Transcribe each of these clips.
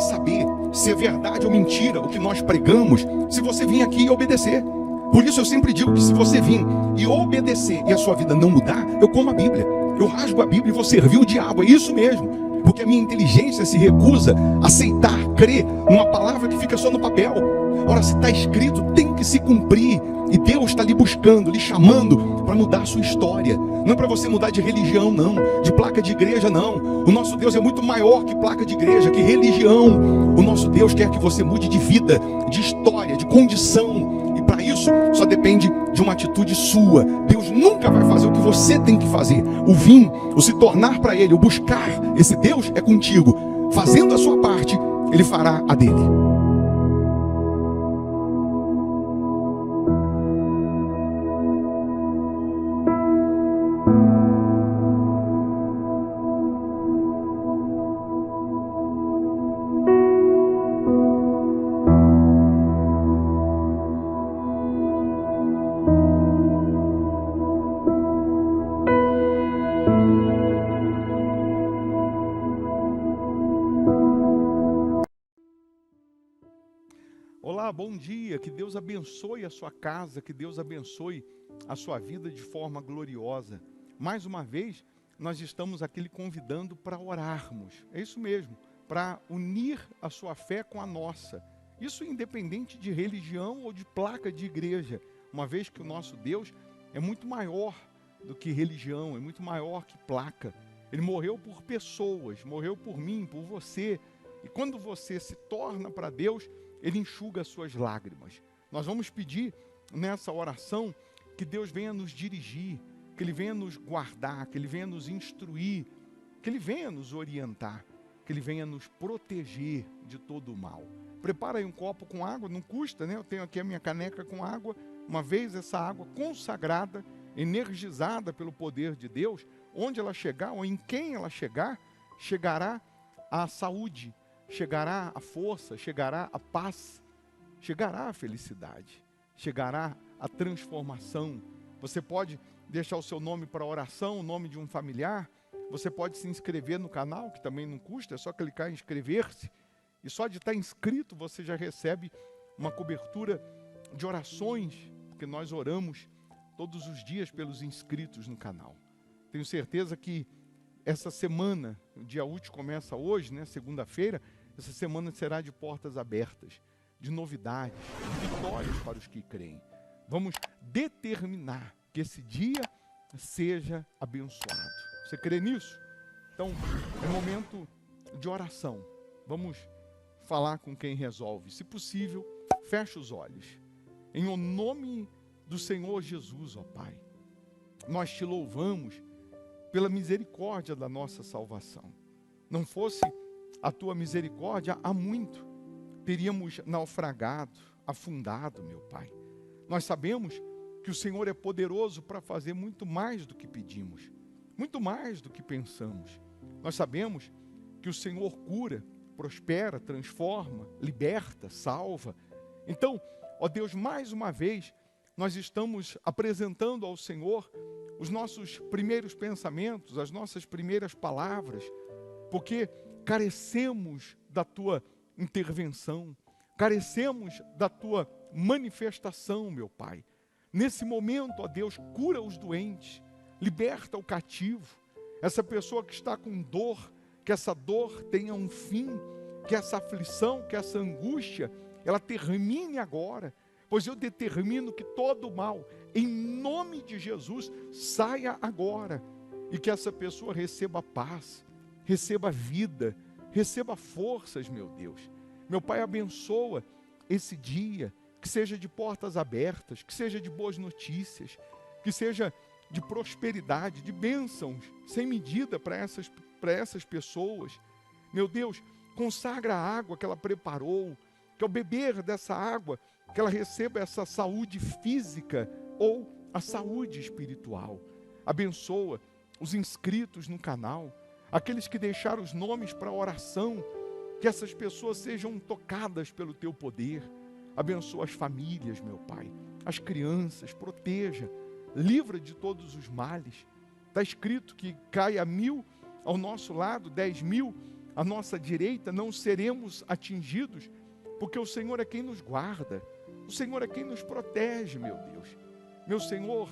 saber se é verdade ou mentira o que nós pregamos se você vir aqui e obedecer. Por isso eu sempre digo que se você vir e obedecer e a sua vida não mudar, eu como a Bíblia. Eu rasgo a Bíblia e vou servir o diabo. É isso mesmo. Porque a minha inteligência se recusa a aceitar, crer numa palavra que fica só no papel. Ora, se está escrito, tem que se cumprir. E Deus está lhe buscando, lhe chamando para mudar a sua história. Não é para você mudar de religião, não. De placa de igreja, não. O nosso Deus é muito maior que placa de igreja, que religião. O nosso Deus quer que você mude de vida, de história, de condição. E para isso, só depende de uma atitude sua. Deus nunca vai fazer o que você tem que fazer. O vir, o se tornar para Ele, o buscar esse Deus é contigo. Fazendo a sua parte, Ele fará a dele. Olá, bom dia, que Deus abençoe a sua casa, que Deus abençoe a sua vida de forma gloriosa. Mais uma vez, nós estamos aqui lhe convidando para orarmos, é isso mesmo, para unir a sua fé com a nossa. Isso independente de religião ou de placa de igreja, uma vez que o nosso Deus é muito maior do que religião, é muito maior que placa. Ele morreu por pessoas, morreu por mim, por você, e quando você se torna para Deus, Ele enxuga as suas lágrimas. Nós vamos pedir nessa oração que Deus venha nos dirigir, que Ele venha nos guardar, que Ele venha nos instruir, que Ele venha nos orientar, que Ele venha nos proteger de todo o mal. Prepara aí um copo com água, não custa, né? Eu tenho aqui a minha caneca com água. Uma vez essa água consagrada, energizada pelo poder de Deus, onde ela chegar ou em quem ela chegar, chegará a saúde, chegará a força, chegará a paz, chegará a felicidade, chegará a transformação. Você pode deixar o seu nome para oração, o nome de um familiar, você pode se inscrever no canal, que também não custa, é só clicar em inscrever-se, e só de estar inscrito você já recebe uma cobertura de orações, porque nós oramos todos os dias pelos inscritos no canal. Tenho certeza que essa semana, o dia útil começa hoje, né, segunda-feira, essa semana será de portas abertas, de novidades, de vitórias para os que creem. Vamos determinar que esse dia seja abençoado. Você crê nisso? Então, é momento de oração. Vamos falar com quem resolve. Se possível, feche os olhos. Em o nome do Senhor Jesus, ó Pai, nós te louvamos pela misericórdia da nossa salvação. Não fosse a tua misericórdia, há muito teríamos naufragado, afundado, meu Pai. Nós sabemos que o Senhor é poderoso para fazer muito mais do que pedimos, muito mais do que pensamos. Nós sabemos que o Senhor cura, prospera, transforma, liberta, salva. Então, ó Deus, mais uma vez, nós estamos apresentando ao Senhor os nossos primeiros pensamentos, as nossas primeiras palavras, porque carecemos da tua intervenção, carecemos da tua manifestação, meu Pai. Nesse momento, ó Deus, cura os doentes, liberta o cativo, essa pessoa que está com dor, que essa dor tenha um fim, que essa aflição, que essa angústia, ela termine agora, pois eu determino que todo o mal, em nome de Jesus, saia agora, e que essa pessoa receba paz, receba vida, receba forças, meu Deus. Meu Pai, abençoa esse dia, que seja de portas abertas, que seja de boas notícias, que seja de prosperidade, de bênçãos sem medida para essas pessoas. Meu Deus, consagra a água que ela preparou, que ao beber dessa água, que ela receba essa saúde física ou a saúde espiritual. Abençoa os inscritos no canal, aqueles que deixaram os nomes para oração, que essas pessoas sejam tocadas pelo teu poder. Abençoa as famílias, meu Pai, as crianças, proteja, livra de todos os males. Está escrito que caia 1000 ao nosso lado, 10.000 à nossa direita, não seremos atingidos, porque o Senhor é quem nos guarda, o Senhor é quem nos protege, meu Deus. Meu Senhor,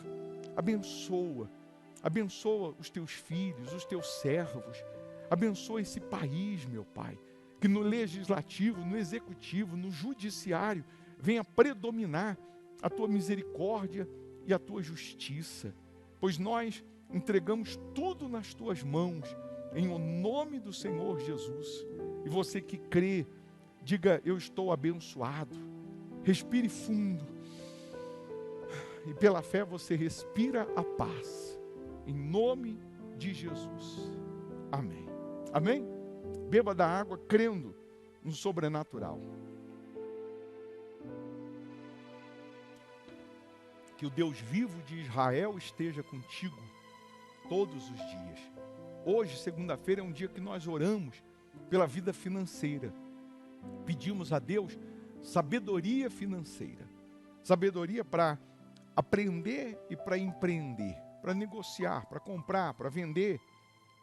abençoa os teus filhos, os teus servos, abençoa esse país, meu Pai, que no legislativo, no executivo, no judiciário, venha predominar a tua misericórdia e a tua justiça, pois nós entregamos tudo nas tuas mãos, em o nome do Senhor Jesus. E você que crê, diga: eu estou abençoado. Respire fundo, e pela fé você respira a paz, em nome de Jesus. Amém. Amém? Beba da água crendo no sobrenatural. Que o Deus vivo de Israel esteja contigo todos os dias. Hoje, segunda-feira, é um dia que nós oramos pela vida financeira. Pedimos a Deus sabedoria financeira. Sabedoria para aprender e para empreender, para negociar, para comprar, para vender.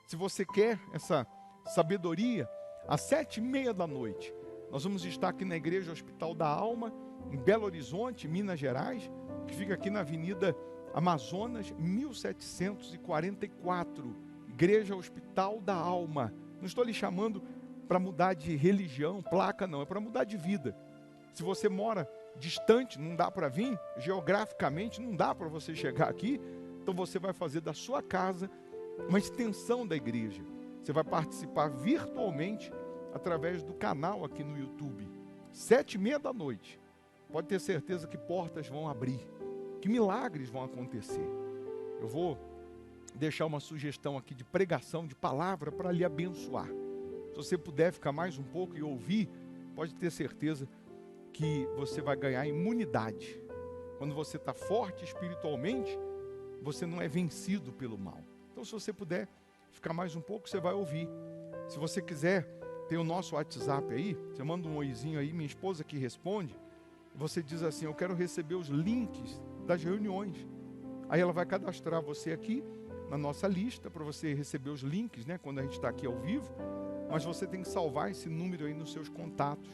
Se você quer essa sabedoria, às 7h30 da noite, nós vamos estar aqui na Igreja Hospital da Alma, em Belo Horizonte, Minas Gerais, que fica aqui na Avenida Amazonas, 1744, Igreja Hospital da Alma. Não estou lhe chamando para mudar de religião, placa não, é para mudar de vida. Se você mora distante, não dá para vir, geograficamente não dá para você chegar aqui, então você vai fazer da sua casa uma extensão da igreja. Você vai participar virtualmente através do canal aqui no YouTube. 7h30 da noite. Pode ter certeza que portas vão abrir, que milagres vão acontecer. Eu vou deixar uma sugestão aqui de pregação, de palavra para lhe abençoar. Se você puder ficar mais um pouco e ouvir, pode ter certeza que você vai ganhar imunidade. Quando você está forte espiritualmente, você não é vencido pelo mal. Então, se você puder ficar mais um pouco, você vai ouvir. Se você quiser, tem o nosso WhatsApp aí, você manda um oizinho aí, minha esposa que responde, você diz assim: eu quero receber os links das reuniões. Aí ela vai cadastrar você aqui na nossa lista, para você receber os links, né, quando a gente está aqui ao vivo, mas você tem que salvar esse número aí nos seus contatos,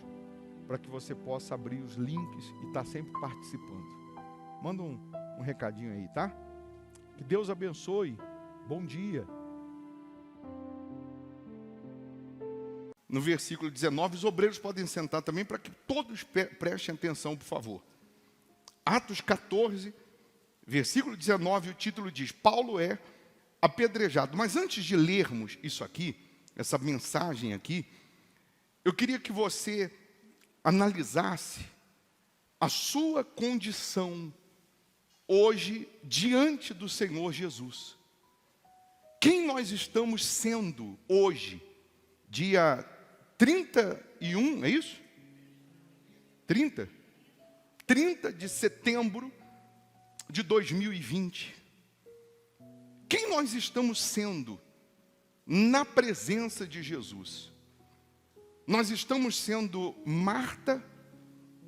para que você possa abrir os links e estar sempre participando. Manda um recadinho aí, tá? Que Deus abençoe. Bom dia. No versículo 19, os obreiros podem sentar também, para que todos prestem atenção, por favor. Atos 14, versículo 19, o título diz: Paulo é apedrejado. Mas antes de lermos isso aqui, essa mensagem aqui, eu queria que você analisasse a sua condição hoje diante do Senhor Jesus. Quem nós estamos sendo hoje, dia 31, é isso? 30 de setembro de 2020. Quem nós estamos sendo na presença de Jesus? Nós estamos sendo Marta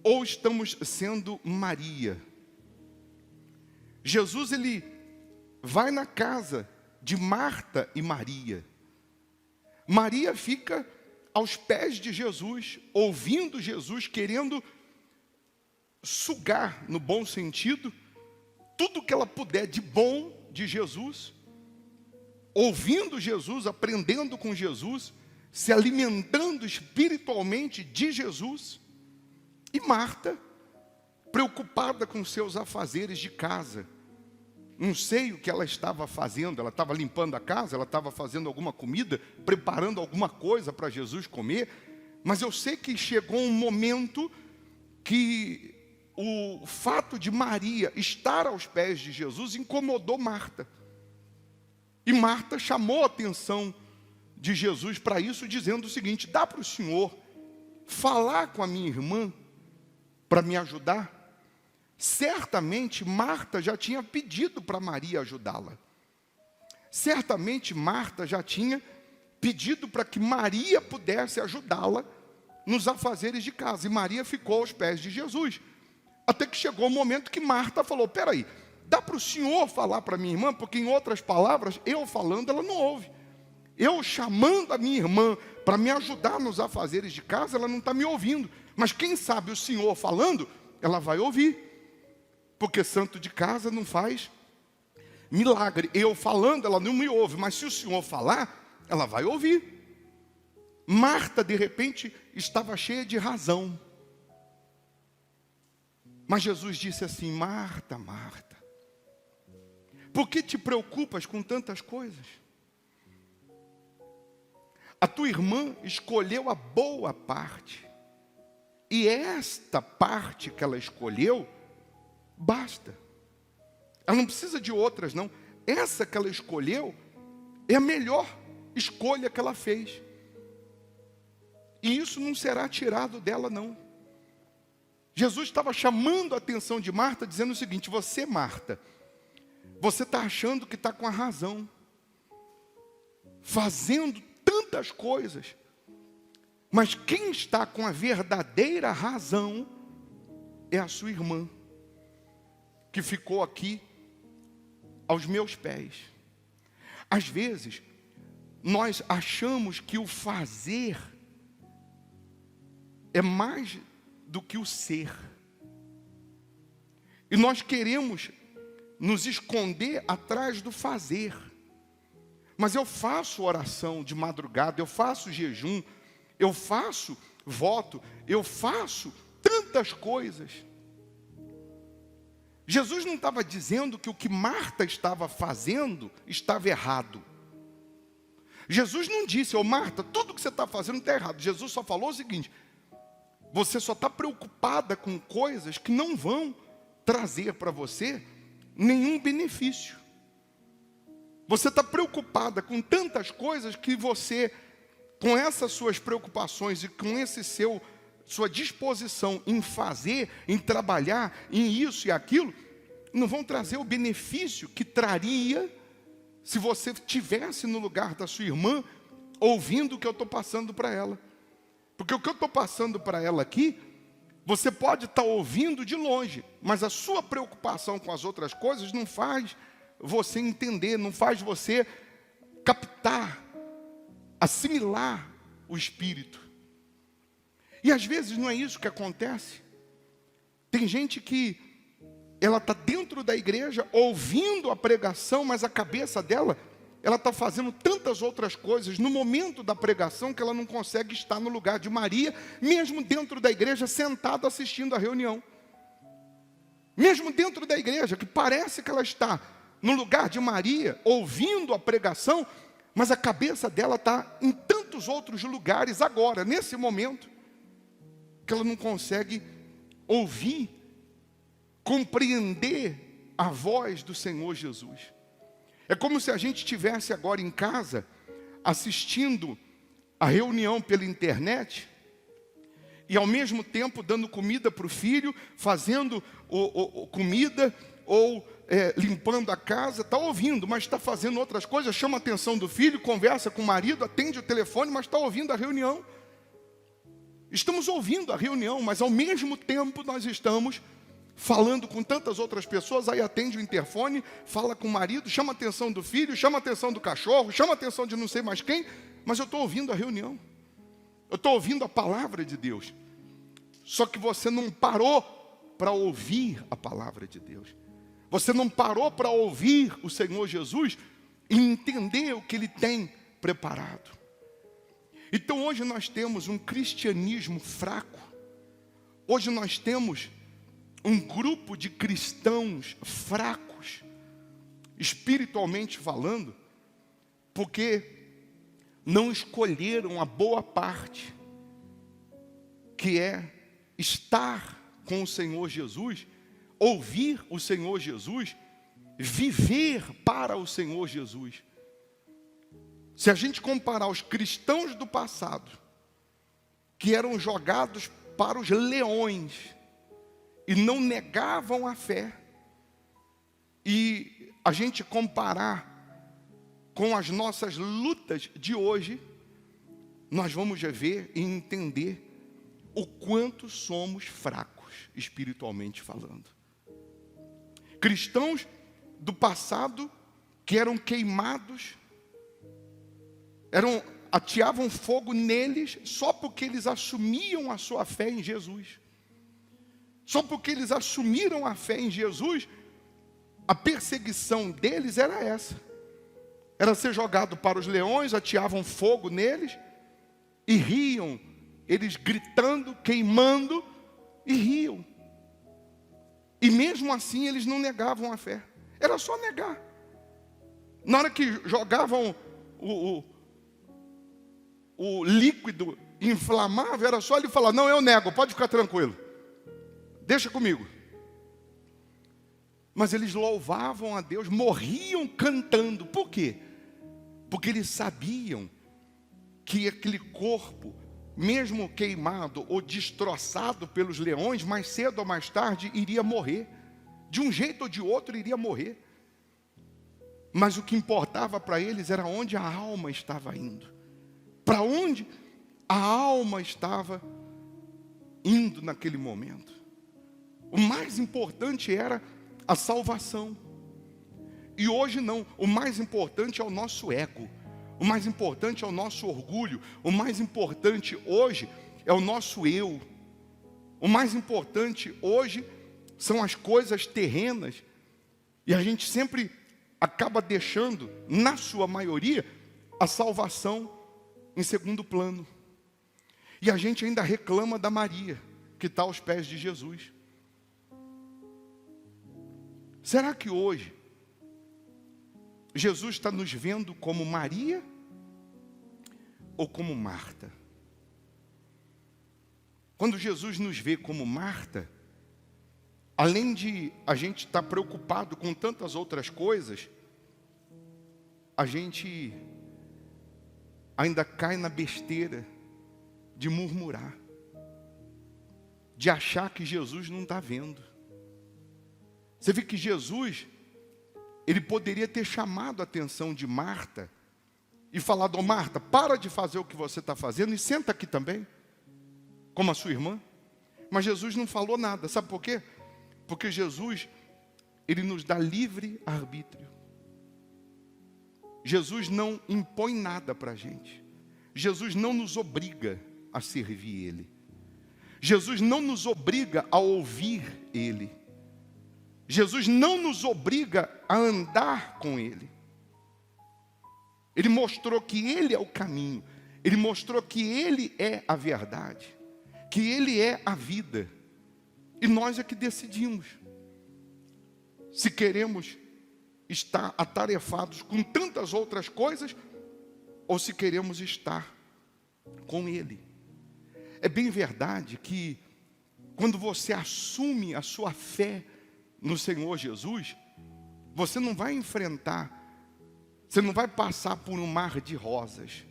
ou estamos sendo Maria? Jesus, ele vai na casa de Marta e Maria. Maria fica aos pés de Jesus, ouvindo Jesus, querendo sugar, no bom sentido, tudo que ela puder de bom de Jesus, ouvindo Jesus, aprendendo com Jesus, se alimentando espiritualmente de Jesus. E Marta, preocupada com seus afazeres de casa. Não sei o que ela estava fazendo, ela estava limpando a casa, ela estava fazendo alguma comida, preparando alguma coisa para Jesus comer, mas eu sei que chegou um momento que o fato de Maria estar aos pés de Jesus incomodou Marta. E Marta chamou a atenção de Jesus para isso, dizendo o seguinte: dá para o Senhor falar com a minha irmã para me ajudar? Certamente Marta já tinha pedido para Maria ajudá-la. Certamente Marta já tinha pedido para que Maria pudesse ajudá-la nos afazeres de casa. E Maria ficou aos pés de Jesus. Até que chegou o momento que Marta falou: peraí, dá para o Senhor falar para minha irmã? Porque em outras palavras, eu falando, ela não ouve. Eu chamando a minha irmã para me ajudar nos afazeres de casa, ela não está me ouvindo. Mas quem sabe o Senhor falando, ela vai ouvir. Porque santo de casa não faz milagre. Eu falando, ela não me ouve. Mas se o Senhor falar, ela vai ouvir. Marta, de repente, estava cheia de razão. Mas Jesus disse assim: Marta, Marta, por que te preocupas com tantas coisas? A tua irmã escolheu a boa parte. E esta parte que ela escolheu, basta. Ela não precisa de outras, não. Essa que ela escolheu é a melhor escolha que ela fez. E isso não será tirado dela, não. Jesus estava chamando a atenção de Marta, dizendo o seguinte: você, Marta, você está achando que está com a razão, fazendo tantas coisas, mas quem está com a verdadeira razão é a sua irmã, que ficou aqui aos meus pés. Às vezes, nós achamos que o fazer é mais do que o ser. E nós queremos nos esconder atrás do fazer. Mas eu faço oração de madrugada, eu faço jejum, eu faço voto, eu faço tantas coisas. Jesus não estava dizendo que o que Marta estava fazendo estava errado. Jesus não disse: ô Marta, tudo que você está fazendo está errado. Jesus só falou o seguinte: você só está preocupada com coisas que não vão trazer para você nenhum benefício. Você está preocupada com tantas coisas que você, com essas suas preocupações e com sua disposição em fazer, em trabalhar, em isso e aquilo, não vão trazer o benefício que traria se você estivesse no lugar da sua irmã, ouvindo o que eu estou passando para ela. Porque o que eu estou passando para ela aqui, você pode estar ouvindo de longe, mas a sua preocupação com as outras coisas não faz você entender, não faz você captar, assimilar o Espírito. E às vezes não é isso que acontece. Tem gente que ela está dentro da igreja, ouvindo a pregação, mas a cabeça dela, ela está fazendo tantas outras coisas no momento da pregação que ela não consegue estar no lugar de Maria, mesmo dentro da igreja, sentada assistindo a reunião. Mesmo dentro da igreja, que parece que ela está no lugar de Maria, ouvindo a pregação, mas a cabeça dela está em tantos outros lugares agora, nesse momento, que ela não consegue ouvir, compreender a voz do Senhor Jesus. É como se a gente estivesse agora em casa, assistindo a reunião pela internet, e ao mesmo tempo dando comida para o filho, fazendo comida, ou limpando a casa, está ouvindo, mas está fazendo outras coisas, chama a atenção do filho, conversa com o marido, atende o telefone, mas está ouvindo a reunião. Estamos ouvindo a reunião, mas ao mesmo tempo nós estamos falando com tantas outras pessoas. Aí atende o interfone, fala com o marido, chama a atenção do filho, chama a atenção do cachorro, chama a atenção de não sei mais quem, mas eu estou ouvindo a reunião, eu estou ouvindo a palavra de Deus. Só que você não parou para ouvir a palavra de Deus. Você não parou para ouvir o Senhor Jesus e entender o que Ele tem preparado. Então hoje nós temos um cristianismo fraco. Hoje nós temos um grupo de cristãos fracos, espiritualmente falando, porque não escolheram a boa parte, que é estar com o Senhor Jesus, ouvir o Senhor Jesus, viver para o Senhor Jesus. Se a gente comparar os cristãos do passado, que eram jogados para os leões e não negavam a fé, e a gente comparar com as nossas lutas de hoje, nós vamos ver e entender o quanto somos fracos, espiritualmente falando. Cristãos do passado que eram queimados, ateavam fogo neles só porque eles assumiam a sua fé em Jesus. Só porque eles assumiram a fé em Jesus, a perseguição deles era essa. Era ser jogado para os leões, ateavam fogo neles e riam. Eles gritando, queimando e riam. E mesmo assim eles não negavam a fé. Era só negar. Na hora que jogavam o líquido inflamável, era só ele falar: não, eu nego, pode ficar tranquilo, deixa comigo. Mas eles louvavam a Deus, morriam cantando. Por quê? Porque eles sabiam que aquele corpo, mesmo queimado ou destroçado pelos leões, mais cedo ou mais tarde iria morrer. De um jeito ou de outro iria morrer. Mas o que importava para eles era onde a alma estava indo. Para onde a alma estava indo naquele momento. O mais importante era a salvação. E hoje não. O mais importante é o nosso ego. O mais importante é o nosso orgulho. O mais importante hoje é o nosso eu. O mais importante hoje são as coisas terrenas. E a gente sempre acaba deixando, na sua maioria, a salvação em segundo plano. E a gente ainda reclama da Maria, que está aos pés de Jesus. Será que hoje Jesus está nos vendo como Maria ou como Marta? Quando Jesus nos vê como Marta, além de a gente estar preocupado com tantas outras coisas, a gente ainda cai na besteira de murmurar, de achar que Jesus não está vendo. Você vê que Jesus, ele poderia ter chamado a atenção de Marta e falado: Marta, para de fazer o que você está fazendo e senta aqui também, como a sua irmã. Mas Jesus não falou nada. Sabe por quê? Porque Jesus, ele nos dá livre arbítrio. Jesus não impõe nada para a gente. Jesus não nos obriga a servir Ele. Jesus não nos obriga a ouvir Ele. Jesus não nos obriga a andar com Ele. Ele mostrou que Ele é o caminho. Ele mostrou que Ele é a verdade. Que Ele é a vida. E nós é que decidimos se queremos estar atarefados com tantas outras coisas ou se queremos estar com Ele. É bem verdade que quando você assume a sua fé no Senhor Jesus, você não vai enfrentar, você não vai passar por um mar de rosas.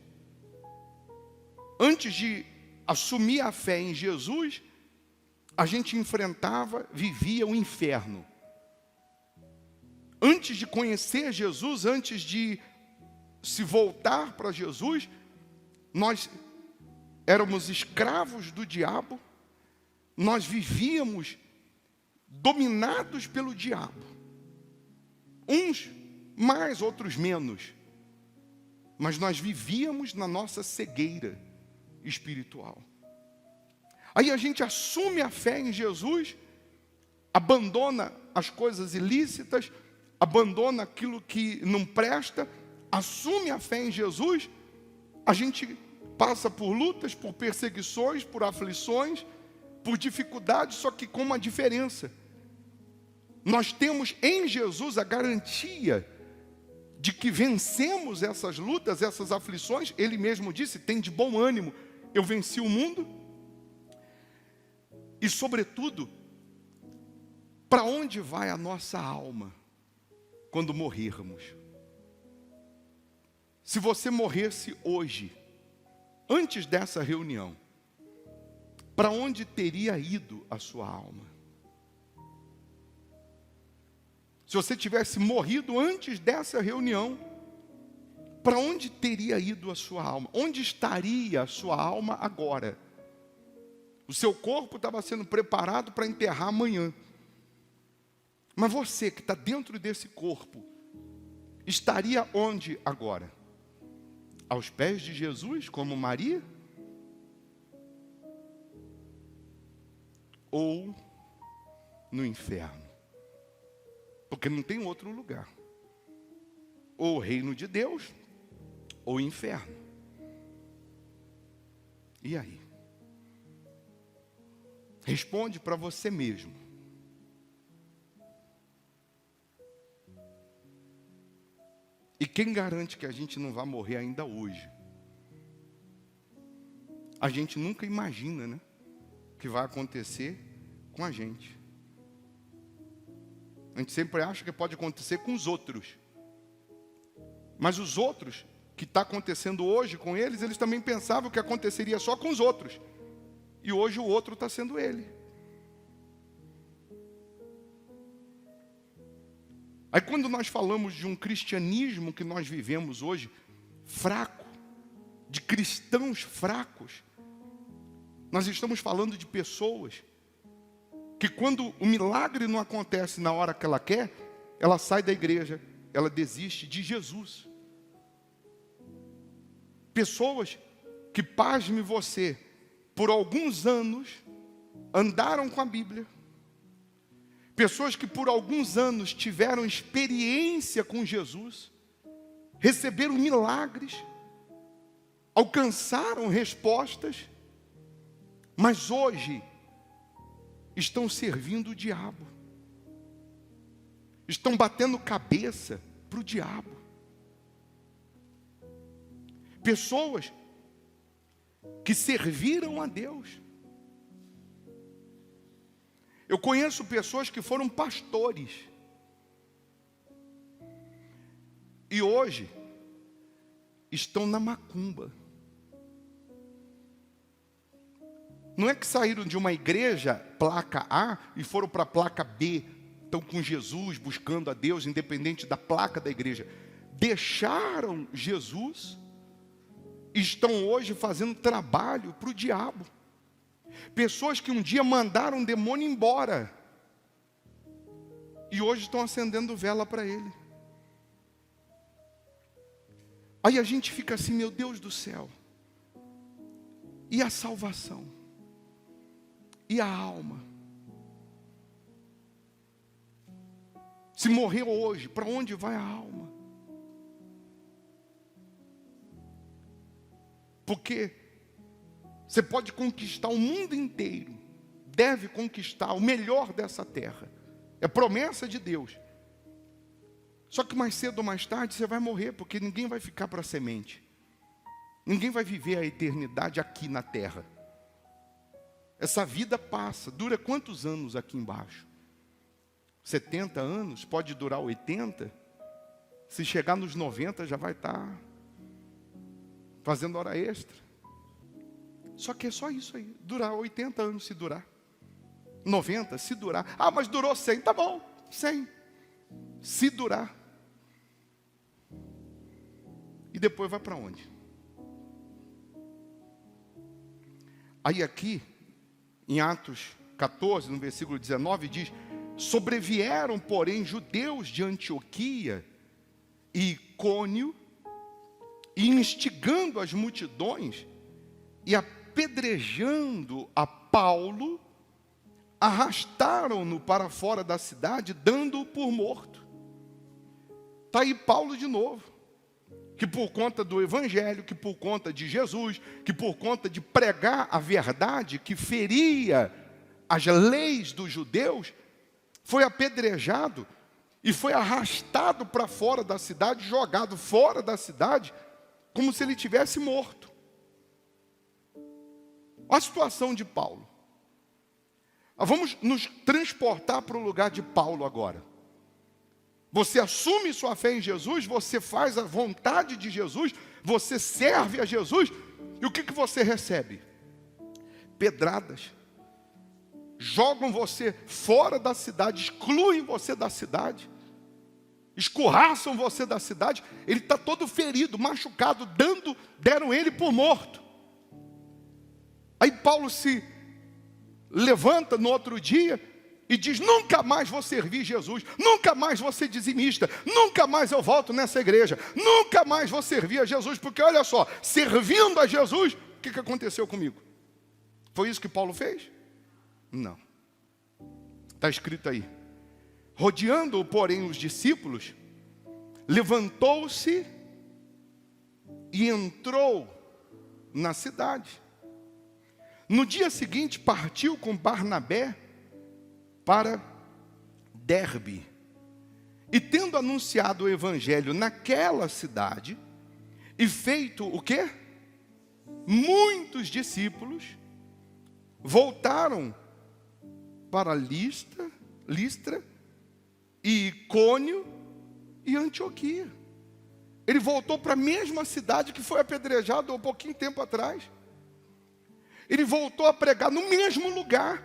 Antes de assumir a fé em Jesus, a gente enfrentava, vivia o inferno. Antes de conhecer Jesus, antes de se voltar para Jesus, nós éramos escravos do diabo, nós vivíamos dominados pelo diabo. Uns mais, outros menos. Mas nós vivíamos na nossa cegueira espiritual. Aí a gente assume a fé em Jesus, abandona as coisas ilícitas, abandona aquilo que não presta, assume a fé em Jesus, a gente passa por lutas, por perseguições, por aflições, por dificuldades, só que com uma diferença. Nós temos em Jesus a garantia de que vencemos essas lutas, essas aflições. Ele mesmo disse: tem de bom ânimo, eu venci o mundo. E sobretudo, para onde vai a nossa alma quando morrermos? Se você morresse hoje, antes dessa reunião, para onde teria ido a sua alma? Se você tivesse morrido antes dessa reunião, para onde teria ido a sua alma? Onde estaria a sua alma agora? O seu corpo estava sendo preparado para enterrar amanhã. Mas você que está dentro desse corpo, estaria onde agora? Aos pés de Jesus, como Maria? Ou no inferno? Porque não tem outro lugar. Ou o reino de Deus, ou o inferno. E aí? Responde para você mesmo. E quem garante que a gente não vai morrer ainda hoje? A gente nunca imagina, né? O que vai acontecer com a gente. A gente sempre acha que pode acontecer com os outros. Mas os outros, que está acontecendo hoje com eles, eles também pensavam que aconteceria só com os outros. E hoje o outro está sendo ele. Aí quando nós falamos de um cristianismo que nós vivemos hoje, fraco, de cristãos fracos, nós estamos falando de pessoas que quando o milagre não acontece na hora que ela quer, ela sai da igreja, ela desiste de Jesus. Pessoas que, pasme você, por alguns anos andaram com a Bíblia. Pessoas que por alguns anos tiveram experiência com Jesus, receberam milagres, alcançaram respostas, mas hoje estão servindo o diabo. Estão batendo cabeça para o diabo. Pessoas que serviram a Deus. Eu conheço pessoas que foram pastores. E hoje estão na macumba. Não é que saíram de uma igreja, placa A, e foram para a placa B. Estão com Jesus, buscando a Deus, independente da placa da igreja. Deixaram Jesus e estão hoje fazendo trabalho para o diabo. Pessoas que um dia mandaram um demônio embora e hoje estão acendendo vela para ele. Aí a gente fica assim, meu Deus do céu. E a salvação? E a alma? Se morreu hoje, para onde vai a alma? Porque você pode conquistar o mundo inteiro, deve conquistar o melhor dessa terra. É promessa de Deus. Só que mais cedo ou mais tarde você vai morrer, porque ninguém vai ficar para a semente. Ninguém vai viver a eternidade aqui na terra. Essa vida passa. Dura quantos anos aqui embaixo? 70 anos? Pode durar 80? Se chegar nos 90 já vai estar fazendo hora extra. Só que é só isso aí. Durar 80 anos se durar. 90 se durar. Ah, mas durou 100. Tá bom, 100. Se durar. E depois vai para onde? Aí aqui, em Atos 14, no versículo 19, diz: sobrevieram, porém, judeus de Antioquia e Icônio, e instigando as multidões, e apedrejando a Paulo, arrastaram-no para fora da cidade, dando-o por morto. Está aí Paulo de novo, que por conta do evangelho, que por conta de Jesus, que por conta de pregar a verdade, que feria as leis dos judeus, foi apedrejado e foi arrastado para fora da cidade, jogado fora da cidade, como se ele tivesse morto. Olha a situação de Paulo. Vamos nos transportar para o lugar de Paulo agora. Você assume sua fé em Jesus, você faz a vontade de Jesus, você serve a Jesus, e o que você recebe? Pedradas. Jogam você fora da cidade, excluem você da cidade, escorraçam você da cidade. Ele está todo ferido, machucado, deram ele por morto. Aí Paulo se levanta no outro dia e diz: nunca mais vou servir Jesus, nunca mais vou ser dizimista, nunca mais eu volto nessa igreja, nunca mais vou servir a Jesus, porque olha só, servindo a Jesus, o que aconteceu comigo? Foi isso que Paulo fez? Não. Está escrito aí: rodeando-o, porém, os discípulos, levantou-se e entrou na cidade. No dia seguinte, partiu com Barnabé para Derbe. E tendo anunciado o evangelho naquela cidade, e feito o quê? Muitos discípulos, voltaram para Listra e Icônio e Antioquia. Ele voltou para a mesma cidade que foi apedrejado há um pouquinho tempo atrás. Ele voltou a pregar no mesmo lugar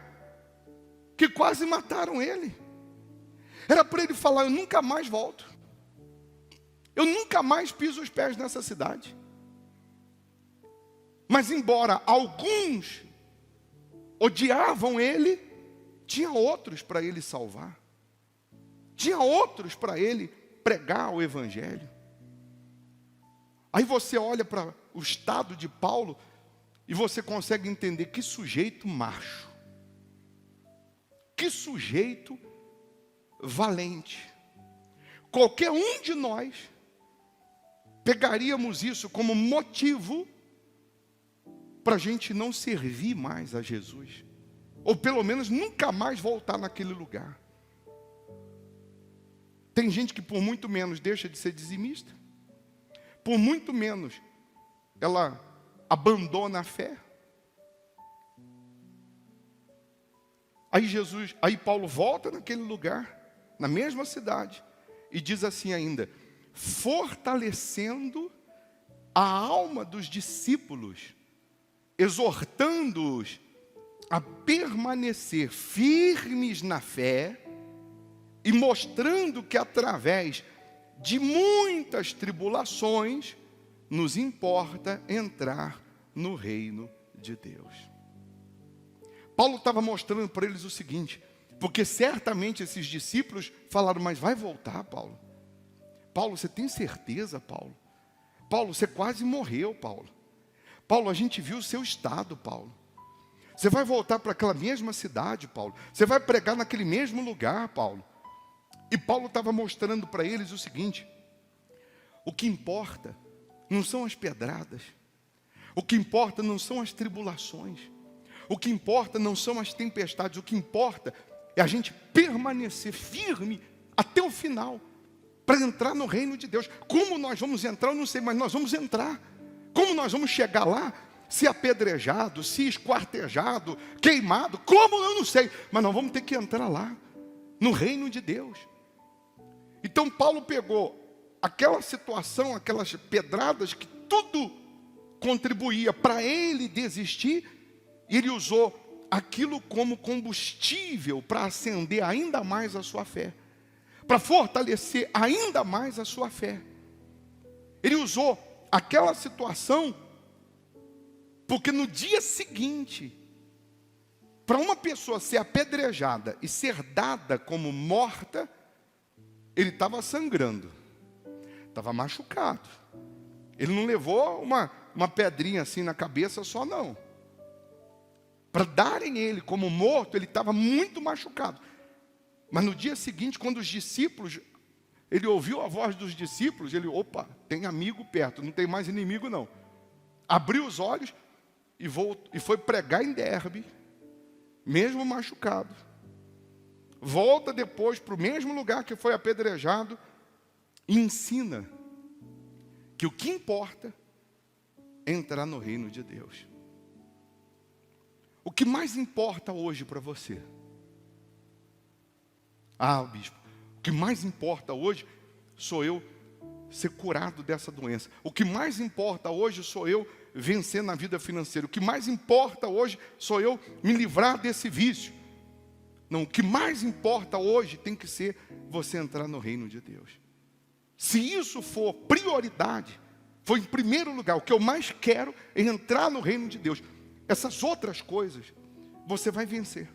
que quase mataram ele. Era para ele falar: eu nunca mais volto. Eu nunca mais piso os pés nessa cidade. Mas embora alguns odiavam ele, tinha outros para ele salvar. Tinha outros para ele pregar o evangelho. Aí você olha para o estado de Paulo e você consegue entender que sujeito macho. Que sujeito valente. Qualquer um de nós pegaríamos isso como motivo para a gente não servir mais a Jesus. Ou pelo menos nunca mais voltar naquele lugar. Tem gente que por muito menos deixa de ser dizimista. Por muito menos ela abandona a fé. Aí Paulo volta naquele lugar, na mesma cidade, e diz assim ainda: fortalecendo a alma dos discípulos, exortando-os a permanecer firmes na fé e mostrando que através de muitas tribulações nos importa entrar no reino de Deus. Paulo estava mostrando para eles o seguinte, porque certamente esses discípulos falaram: mas vai voltar, Paulo? Paulo, você tem certeza, Paulo? Paulo, você quase morreu, Paulo. Paulo, a gente viu o seu estado, Paulo. Você vai voltar para aquela mesma cidade, Paulo. Você vai pregar naquele mesmo lugar, Paulo. E Paulo estava mostrando para eles o seguinte: o que importa não são as pedradas, o que importa não são as tribulações, o que importa não são as tempestades, o que importa é a gente permanecer firme até o final, para entrar no reino de Deus. Como nós vamos entrar, eu não sei, mas nós vamos entrar. Como nós vamos chegar lá? Se apedrejado, se esquartejado, queimado, como eu não sei, mas nós vamos ter que entrar lá, no reino de Deus. Então Paulo pegou aquela situação, aquelas pedradas que tudo contribuía para ele desistir, e ele usou aquilo como combustível para acender ainda mais a sua fé, para fortalecer ainda mais a sua fé. Ele usou aquela situação, porque no dia seguinte, para uma pessoa ser apedrejada e ser dada como morta, ele estava sangrando, estava machucado. Ele não levou uma pedrinha assim na cabeça só, não. Para darem ele como morto, ele estava muito machucado. Mas no dia seguinte, quando os discípulos, ele ouviu a voz dos discípulos, ele: opa, tem amigo perto, não tem mais inimigo não. Abriu os olhos e foi pregar em Derbe, mesmo machucado. Volta depois para o mesmo lugar que foi apedrejado e ensina que o que importa é entrar no reino de Deus. O que mais importa hoje para você? Ah, bispo, o que mais importa hoje sou eu ser curado dessa doença. O que mais importa hoje sou eu vencer na vida financeira. O que mais importa hoje sou eu me livrar desse vício. Não, o que mais importa hoje tem que ser você entrar no reino de Deus. Se isso for prioridade, for em primeiro lugar, o que eu mais quero é entrar no reino de Deus. Essas outras coisas, você vai vencer.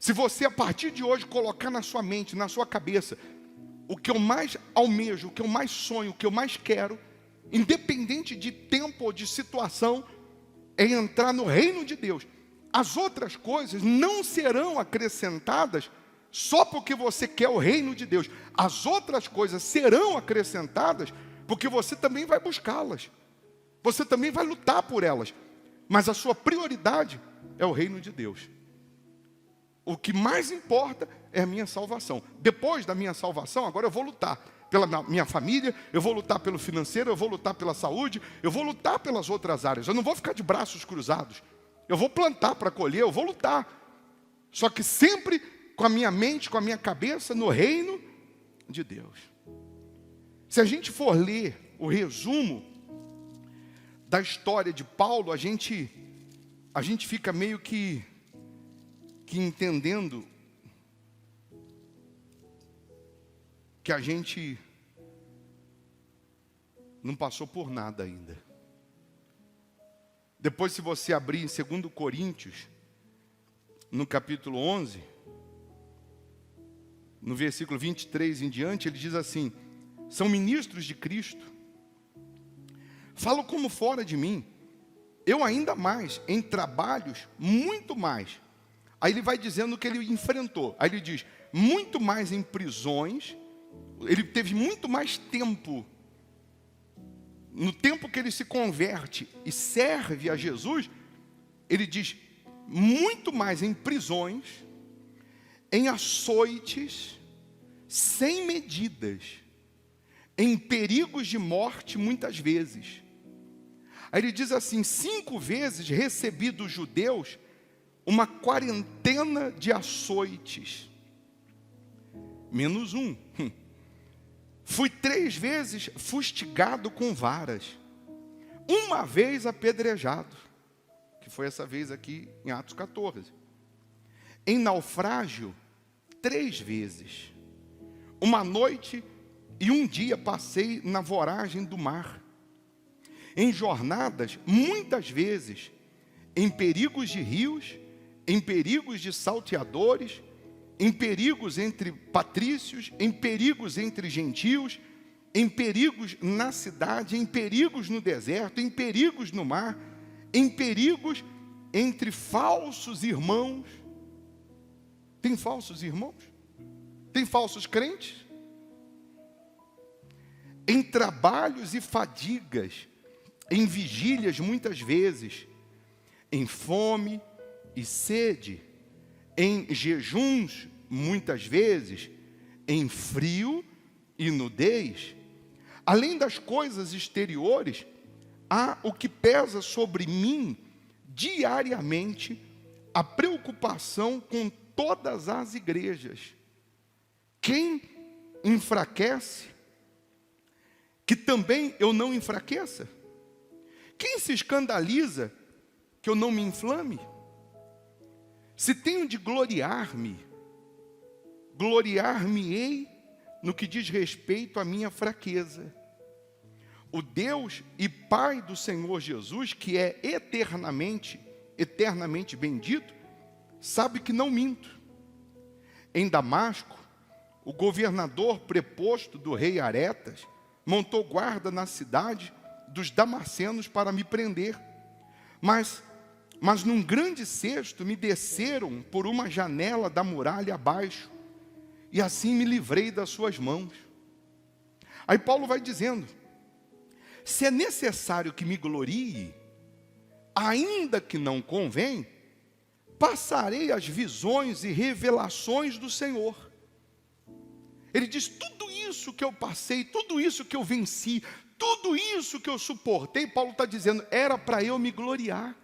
Se você, a partir de hoje, colocar na sua mente, na sua cabeça, o que eu mais almejo, o que eu mais sonho, o que eu mais quero, independente de tempo ou de situação, é entrar no reino de Deus. As outras coisas não serão acrescentadas só porque você quer o reino de Deus. As outras coisas serão acrescentadas porque você também vai buscá-las. Você também vai lutar por elas. Mas a sua prioridade é o reino de Deus. O que mais importa é a minha salvação. Depois da minha salvação, agora eu vou lutar pela minha família, eu vou lutar pelo financeiro, eu vou lutar pela saúde, eu vou lutar pelas outras áreas. Eu não vou ficar de braços cruzados. Eu vou plantar para colher, eu vou lutar. Só que sempre com a minha mente, com a minha cabeça no reino de Deus. Se a gente for ler o resumo da história de Paulo, a gente fica meio que entendendo que a gente não passou por nada ainda. Depois, se você abrir em 2 Coríntios, no capítulo 11, no versículo 23 em diante, ele diz assim: são ministros de Cristo, falo como fora de mim, eu ainda mais, em trabalhos, muito mais. Aí ele vai dizendo o que ele enfrentou. Aí ele diz, muito mais em prisões, ele teve muito mais tempo. No tempo que ele se converte e serve a Jesus, ele diz, muito mais em prisões, em açoites, sem medidas, em perigos de morte muitas vezes. Aí ele diz assim, 5 vezes recebi dos judeus uma quarentena de açoites, menos um. Fui 3 vezes fustigado com varas, uma vez apedrejado, que foi essa vez aqui em Atos 14. Em naufrágio, 3 vezes. Uma noite e um dia passei na voragem do mar. Em jornadas, muitas vezes, em perigos de rios, em perigos de salteadores, em perigos entre patrícios, em perigos entre gentios, em perigos na cidade, em perigos no deserto, em perigos no mar, em perigos entre falsos irmãos. Tem falsos irmãos? Tem falsos crentes? Em trabalhos e fadigas, em vigílias muitas vezes, em fome e sede, em jejuns muitas vezes, em frio e nudez. Além das coisas exteriores, há o que pesa sobre mim diariamente, a preocupação com todas as igrejas. Quem enfraquece, que também eu não enfraqueça? Quem se escandaliza, que eu não me inflame? Se tenho de gloriar-me, gloriar-me-ei no que diz respeito à minha fraqueza. O Deus e Pai do Senhor Jesus, que é eternamente bendito, sabe que não minto. Em Damasco, o governador preposto do rei Aretas montou guarda na cidade dos damascenos para me prender. Mas num grande cesto me desceram por uma janela da muralha abaixo, e assim me livrei das suas mãos. Aí Paulo vai dizendo, se é necessário que me glorie, ainda que não convém, passarei as visões e revelações do Senhor. Ele diz, tudo isso que eu passei, tudo isso que eu venci, tudo isso que eu suportei, Paulo está dizendo, era para eu me gloriar.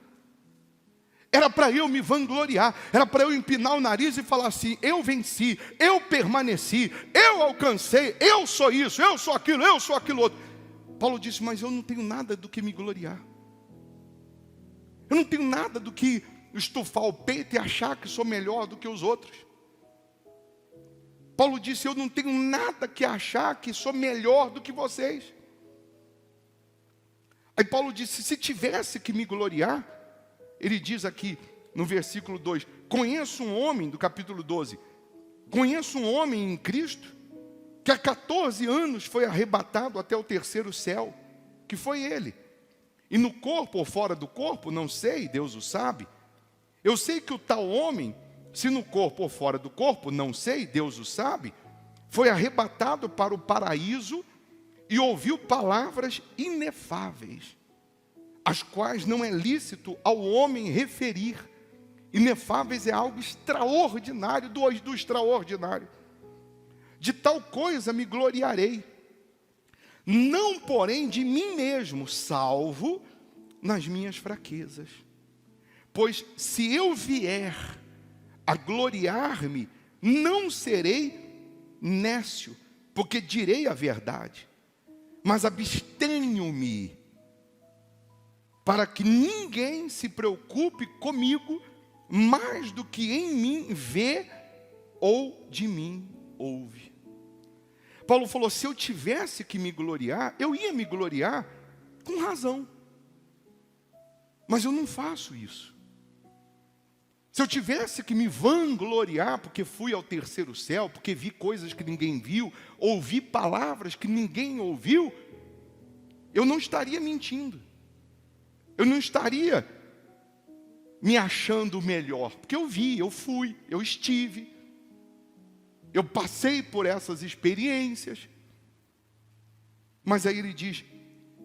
Era para eu me vangloriar, era para eu empinar o nariz e falar assim, eu venci, eu permaneci, eu alcancei, eu sou isso, eu sou aquilo outro. Paulo disse, mas eu não tenho nada do que me gloriar. Eu não tenho nada do que estufar o peito e achar que sou melhor do que os outros. Paulo disse, eu não tenho nada que achar que sou melhor do que vocês. Aí Paulo disse, se tivesse que me gloriar, ele diz aqui no versículo 2, Conheço um homem, do capítulo 12, conheço um homem em Cristo, que há 14 anos foi arrebatado até o terceiro céu, que foi ele. E no corpo ou fora do corpo, não sei, Deus o sabe. Eu sei que o tal homem, se no corpo ou fora do corpo, não sei, Deus o sabe, foi arrebatado para o paraíso e ouviu palavras inefáveis, as quais não é lícito ao homem referir. Inefáveis é algo extraordinário, do extraordinário. De tal coisa me gloriarei, não porém de mim mesmo, salvo nas minhas fraquezas. Pois se eu vier a gloriar-me, não serei nécio, porque direi a verdade, mas abstenho-me, para que ninguém se preocupe comigo mais do que em mim vê ou de mim ouve. Paulo falou, se eu tivesse que me gloriar, eu ia me gloriar com razão. Mas eu não faço isso. Se eu tivesse que me vangloriar porque fui ao terceiro céu, porque vi coisas que ninguém viu, ouvi palavras que ninguém ouviu, eu não estaria mentindo. Eu não estaria me achando melhor, porque eu vi, eu fui, eu estive, eu passei por essas experiências. Mas aí ele diz,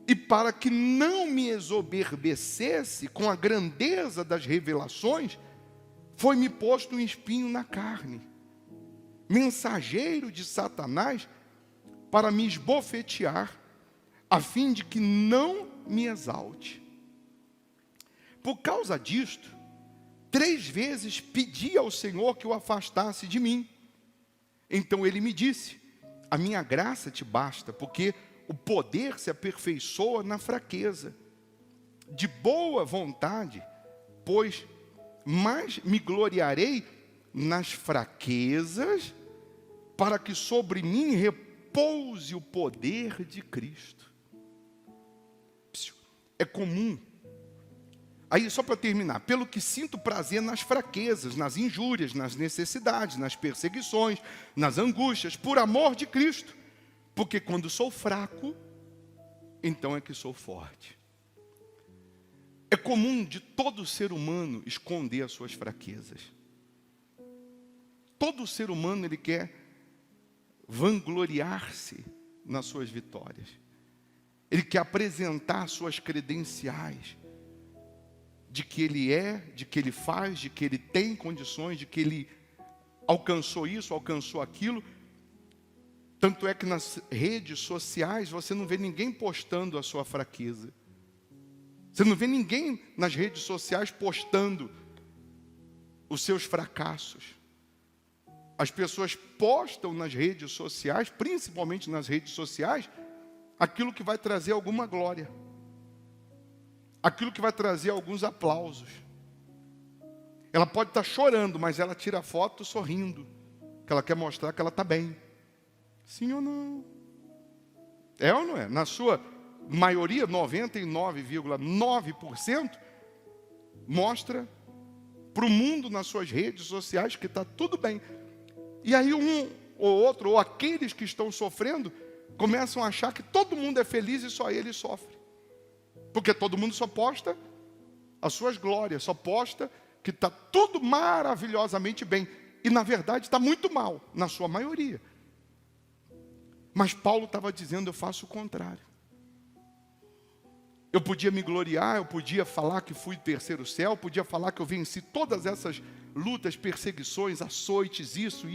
e para que não me exoberbecesse com a grandeza das revelações, foi-me posto um espinho na carne, mensageiro de Satanás, para me esbofetear, a fim de que não me exalte. Por causa disto, 3 vezes pedi ao Senhor que o afastasse de mim. Então ele me disse, a minha graça te basta, porque o poder se aperfeiçoa na fraqueza. De boa vontade, pois mais me gloriarei nas fraquezas, para que sobre mim repouse o poder de Cristo. É comum. Aí, só para terminar, pelo que sinto prazer nas fraquezas, nas injúrias, nas necessidades, nas perseguições, nas angústias, por amor de Cristo. Porque quando sou fraco, então é que sou forte. É comum de todo ser humano esconder as suas fraquezas. Todo ser humano, ele quer vangloriar-se nas suas vitórias. Ele quer apresentar suas credenciais, de que ele é, de que ele faz, de que ele tem condições, de que ele alcançou isso, alcançou aquilo. Tanto é que nas redes sociais você não vê ninguém postando a sua fraqueza. Você não vê ninguém nas redes sociais postando os seus fracassos. As pessoas postam nas redes sociais, principalmente nas redes sociais, aquilo que vai trazer alguma glória. Aquilo que vai trazer alguns aplausos. Ela pode estar chorando, mas ela tira a foto sorrindo, que ela quer mostrar que ela está bem. Sim ou não? É ou não é? Na sua maioria, 99,9%, mostra para o mundo nas suas redes sociais que está tudo bem. E aí um ou outro, ou aqueles que estão sofrendo, começam a achar que todo mundo é feliz e só ele sofre. Porque todo mundo só posta as suas glórias, só posta que está tudo maravilhosamente bem. E na verdade está muito mal, na sua maioria. Mas Paulo estava dizendo, eu faço o contrário. Eu podia me gloriar, eu podia falar que fui terceiro céu, podia falar que eu venci todas essas lutas, perseguições, açoites, isso.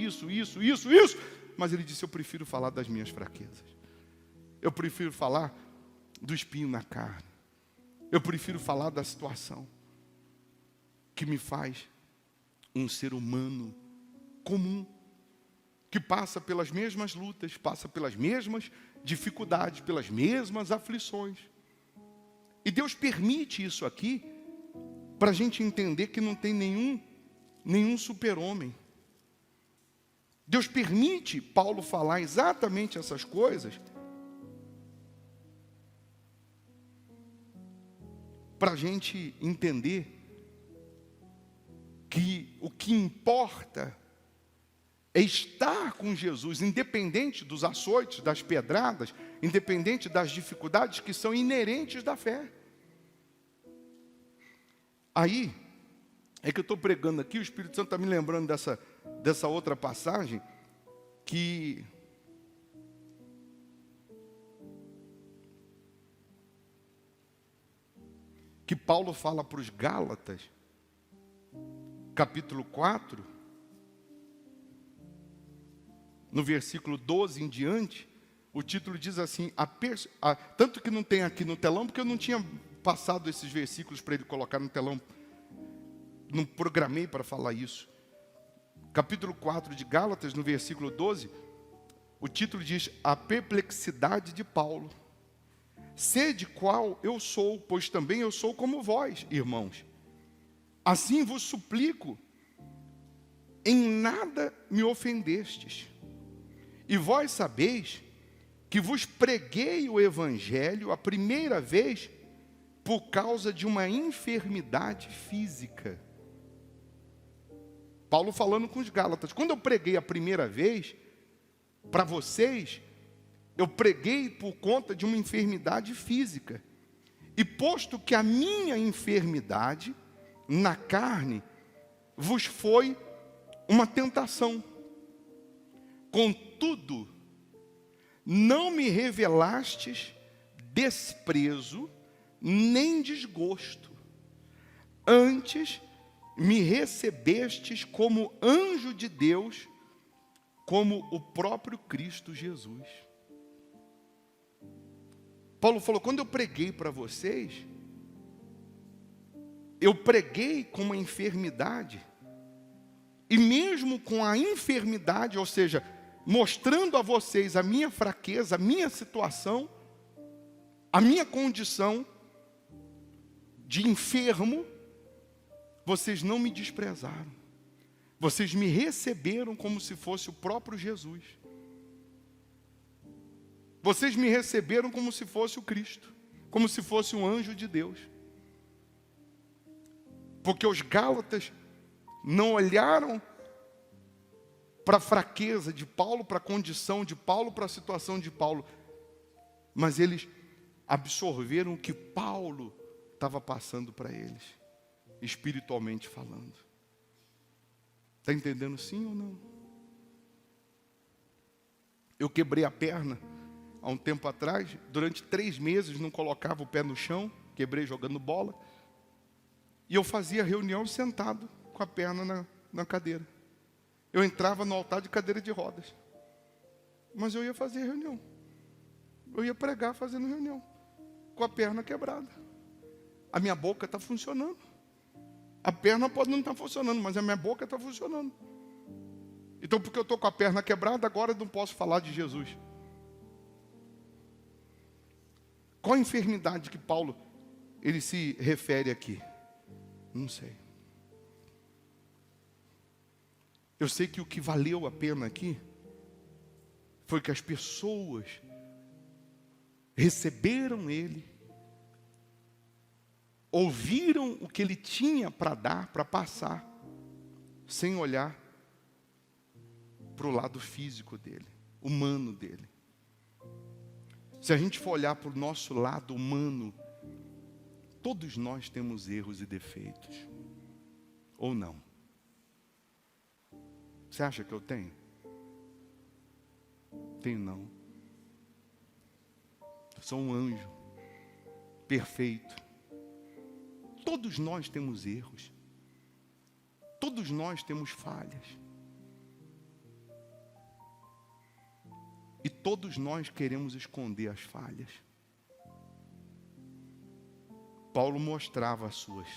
Mas ele disse, eu prefiro falar das minhas fraquezas. Eu prefiro falar do espinho na carne. Eu prefiro falar da situação que me faz um ser humano comum, que passa pelas mesmas lutas, passa pelas mesmas dificuldades, pelas mesmas aflições. E Deus permite isso aqui para a gente entender que não tem nenhum super-homem. Deus permite Paulo falar exatamente essas coisas para a gente entender que o que importa é estar com Jesus, independente dos açoites, das pedradas, independente das dificuldades que são inerentes da fé. Aí, é que eu estou pregando aqui, o Espírito Santo está me lembrando dessa outra passagem, que Paulo fala para os Gálatas, capítulo 4, no versículo 12 em diante, o título diz assim, tanto que não tem aqui no telão, porque eu não tinha passado esses versículos para ele colocar no telão, não programei para falar isso. Capítulo 4 de Gálatas, no versículo 12, o título diz, a perplexidade de Paulo. Sede qual eu sou, pois também eu sou como vós, irmãos. Assim vos suplico, em nada me ofendestes. E vós sabeis que vos preguei o evangelho a primeira vez por causa de uma enfermidade física. Paulo falando com os Gálatas, quando eu preguei a primeira vez para vocês, eu preguei por conta de uma enfermidade física. E posto que a minha enfermidade na carne vos foi uma tentação, contudo, não me revelastes desprezo nem desgosto, antes me recebestes como anjo de Deus, como o próprio Cristo Jesus. Paulo falou, quando eu preguei para vocês, eu preguei com uma enfermidade, e mesmo com a enfermidade, ou seja, mostrando a vocês a minha fraqueza, a minha situação, a minha condição de enfermo, vocês não me desprezaram. Vocês me receberam como se fosse o próprio Jesus. Vocês me receberam como se fosse o Cristo, como se fosse um anjo de Deus. Porque os Gálatas não olharam para a fraqueza de Paulo, para a condição de Paulo, para a situação de Paulo, mas eles absorveram o que Paulo estava passando para eles, espiritualmente falando. Está entendendo sim ou não? Eu quebrei a perna há um tempo atrás, durante 3 meses não colocava o pé no chão, quebrei jogando bola, e eu fazia reunião sentado, com a perna na cadeira. Eu entrava no altar de cadeira de rodas, mas eu ia fazer reunião, eu ia pregar fazendo reunião, com a perna quebrada. A minha boca está funcionando, a perna pode não estar funcionando, mas a minha boca está funcionando. Então, porque eu estou com a perna quebrada, agora eu não posso falar de Jesus. Qual a enfermidade que Paulo ele se refere aqui? Não sei. Eu sei que o que valeu a pena aqui foi que as pessoas receberam ele, ouviram o que ele tinha para dar, para passar, sem olhar para o lado físico dele, humano dele. Se a gente for olhar para o nosso lado humano, todos nós temos erros e defeitos, ou não? Você acha que eu tenho? Tenho não. Eu sou um anjo perfeito. Todos nós temos erros. Todos nós temos falhas. E todos nós queremos esconder as falhas. Paulo mostrava as suas.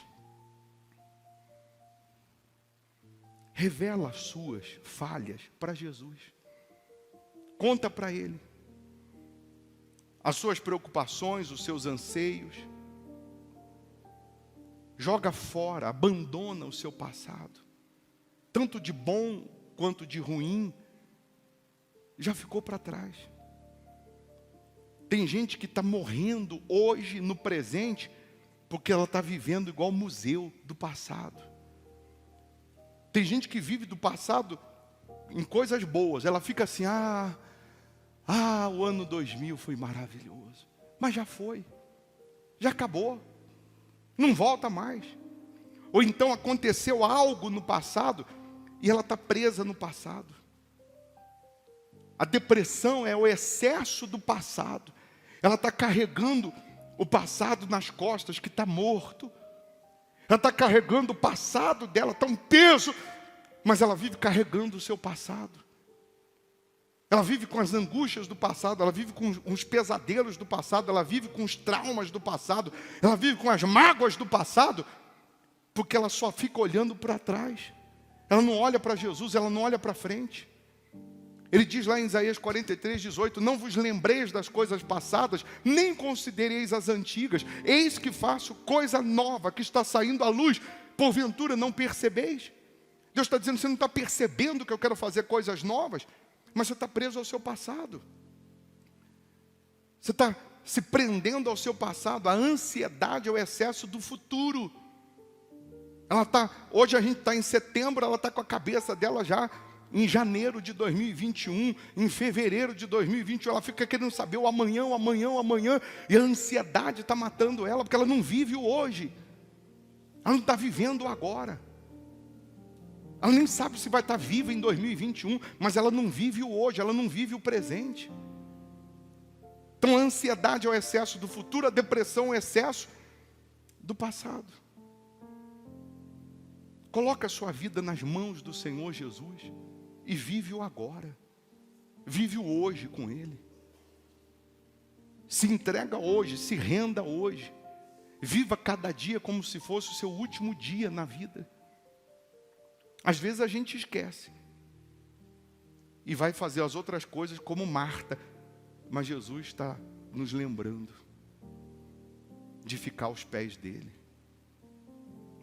Revela as suas falhas para Jesus. Conta para Ele. As suas preocupações, os seus anseios. Joga fora, abandona o seu passado. Tanto de bom quanto de ruim, já ficou para trás. Tem gente que está morrendo hoje, no presente, porque ela está vivendo igual museu do passado. Tem gente que vive do passado em coisas boas. Ela fica assim, o ano 2000 foi maravilhoso. Mas já foi. Já acabou. Não volta mais. Ou então aconteceu algo no passado e ela está presa no passado. A depressão é o excesso do passado. Ela está carregando o passado nas costas, que está morto. Ela está carregando o passado dela, está um peso, mas ela vive carregando o seu passado. Ela vive com as angústias do passado, ela vive com os pesadelos do passado, ela vive com os traumas do passado, ela vive com as mágoas do passado, porque ela só fica olhando para trás. Ela não olha para Jesus, ela não olha para frente. Ele diz lá em Isaías 43:18, não vos lembreis das coisas passadas, nem considereis as antigas. Eis que faço coisa nova, que está saindo à luz. Porventura não percebeis? Deus está dizendo, você não está percebendo que eu quero fazer coisas novas, mas você está preso ao seu passado. Você está se prendendo ao seu passado. A ansiedade é o excesso do futuro. Hoje a gente está em setembro, ela está com a cabeça dela já em janeiro de 2021, em fevereiro de 2021, ela fica querendo saber o amanhã, e a ansiedade está matando ela, porque ela não vive o hoje, ela não está vivendo o agora, ela nem sabe se vai estar viva em 2021, mas ela não vive o hoje, ela não vive o presente. Então a ansiedade é o excesso do futuro, a depressão é o excesso do passado. Coloca a sua vida nas mãos do Senhor Jesus e vive o agora, vive o hoje com Ele. Se entrega hoje, se renda hoje, viva cada dia como se fosse o seu último dia na vida. Às vezes a gente esquece e vai fazer as outras coisas como Marta, mas Jesus está nos lembrando de ficar aos pés dEle,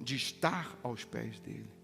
de estar aos pés dEle.